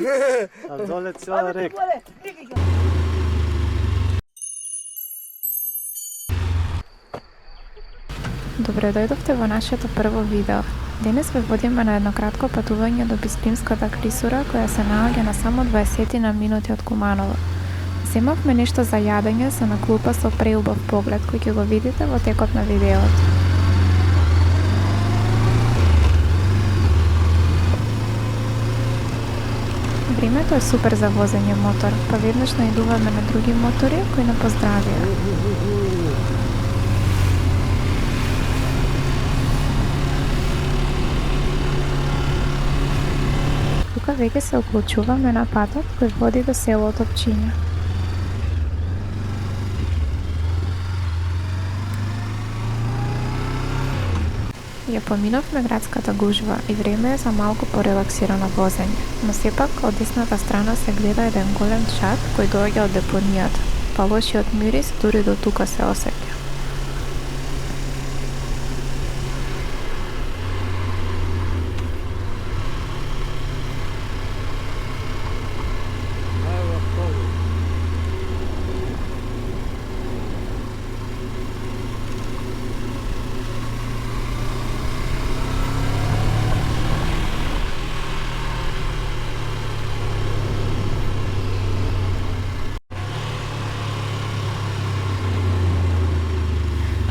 А доле цела река. Добре дојдовте во нашето прво видео. Денес ве водиме на едно кратко патување до Бисклимската клисура, која се наоѓа на само 20 на минути од Куманово. Земавме нешто за јадење со на клупа со преубав поглед, кој ќе го видите во текот на видеото. Времето е супер за возење мотор, па веднаш наидуваме на други мотори кои не поздравија. Тука веќе се уклучуваме на патот кој води до селото Пчиња. Ја поминавме градската гужва и време е за малку порелаксирано возење, но сепак од десната страна се гледа еден голем чад кој доаѓа од депонијата, па лошиот мирис дури до тука се осеќа.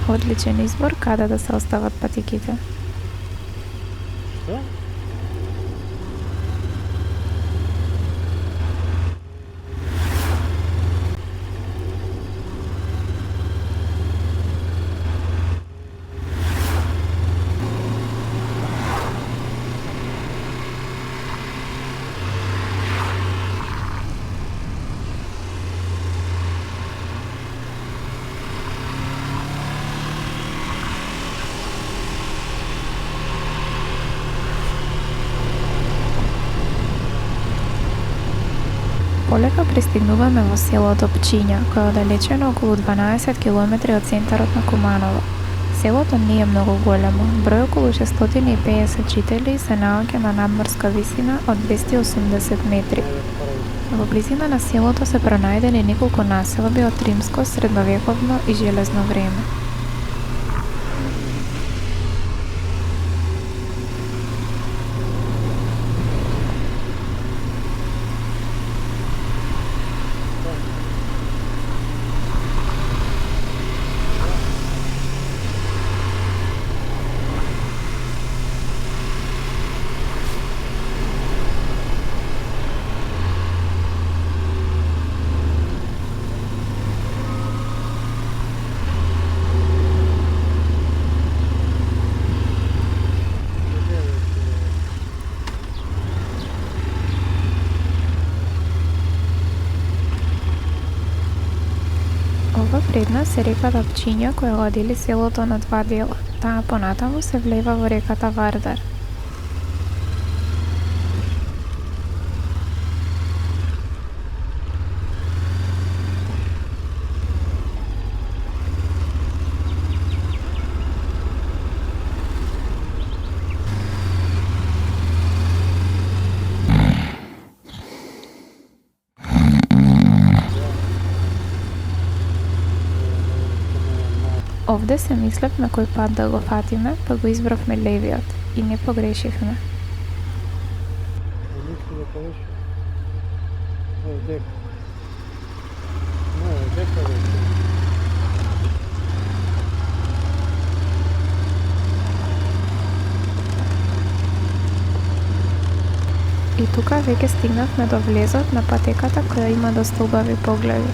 Одличен избор каде да се остават патиките. Што? Полека пристигнуваме во селото Пчиња, кој е оддалечено околу 12 км од центарот на Куманово. Селото не е многу големо, број околу 650 жители се наоѓа на надморска висина од 280 метри. Во близина на селото се пронајдени неколку населби од римско, средновековно и железно време. Ова пред нас е реката Пчиња која го дели селото на два дела. Таа понатаму се влева во реката Вардар. Овде се мислев на кој пат да го фатиме, па го избравме левиот и не погрешивме. Ништо да погрешив. Ево дека. Не, дека веќе. И тука веќе стигнавме до влезот на патеката која има доста убави погледи.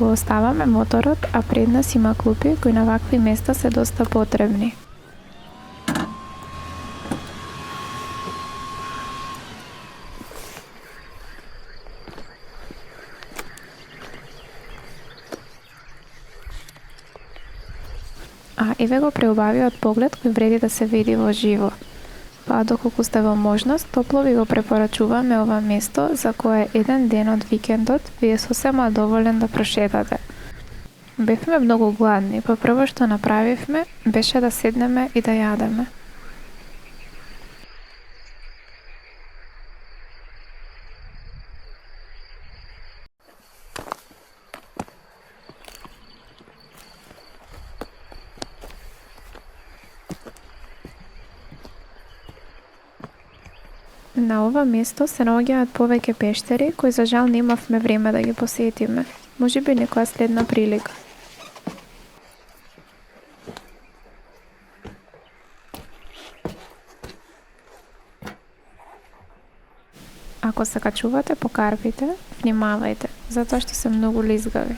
Го оставаме моторот, а пред нас има клупи кои на вакви места се доста потребни. А еве го преубавиот поглед кој вреди да се види во живо. Па доколку сте во можност, топло ви го препорачуваме ова место за кое еден ден од викендот ви е сосема доволен да прошетате. Бевме многу гладни, па прво што направивме беше да седнеме и да јадеме. На ова место се наоѓаат повеќе пештери кои за жал немавме време да ги посетиме. Можеби некоја следна прилика. Ако се качувате по карпите, внимавајте, затоа што се многу лизгави.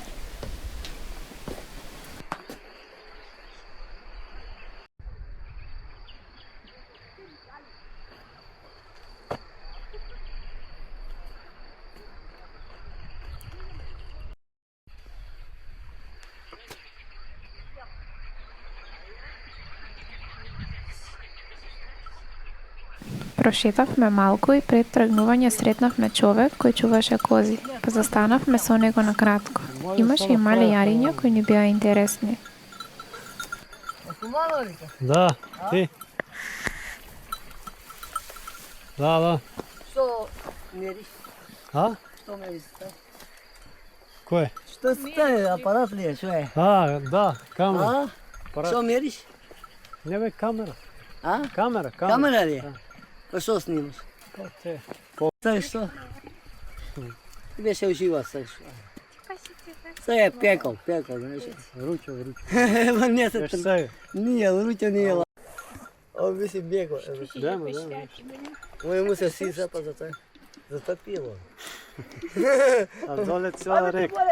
Прошетавме малку и пред тргнување сретнавме човек кој чуваше кози, па застанавме со него на кратко. Имаше и мали јариња кои ни беа интересни. Да, ти. Да. Што мериш? А? Што мериш? Кој? Што сте, апарат ли е, што е? А, да, камера. А? Што мериш? Не бе, камера. А? Камера. Камера ли е? Па што снимаш? Па те. Знаеш што? Ти беше ужива сега што. Сега е пекол, знаеш. Вручо. Ема не се Еш сега. Nije, вручо nije. Ovo mislim bjego. Демо. Мој му се сиса па за пило. А доле цела река.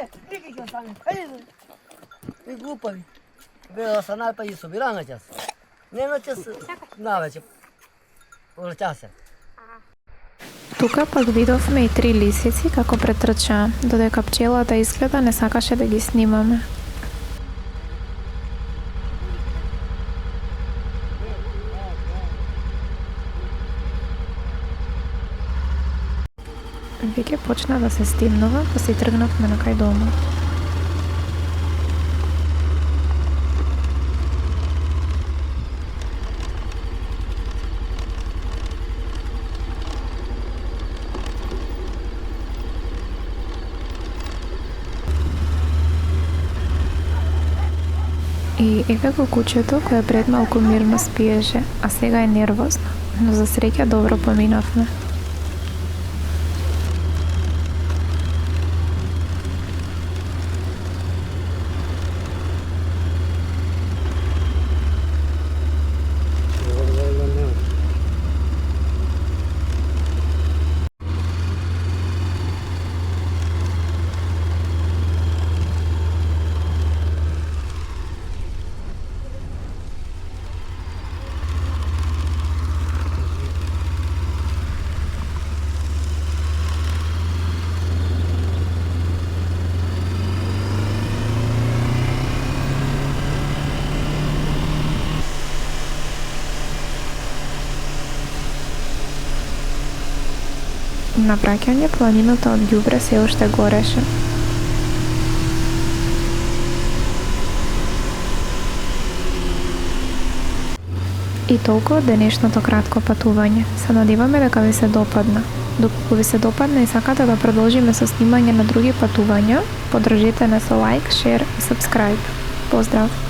И глупави. Бела са најпаѓи собирана час. Не на час, навече. Полчаса се. Тука пак видовме и 3 лисици како претрчаа, додека пчелата изгледа не сакаше да ги снимаме. Веќе почна да се стемнува, па си тргнавме на кај дома. И еве го кучето кое пред малку мирно спиеше, а сега е нервозно, но за среќа добро поминавме. На праќање планината од ѓубре се уште гореше. И толку од денешното кратко патување. Се надеваме дека ви се допадна. Доколку ви се допадна и сакате да продолжиме со снимање на други патувања, поддржете не со лайк, шер и сабскрајб. Поздрав!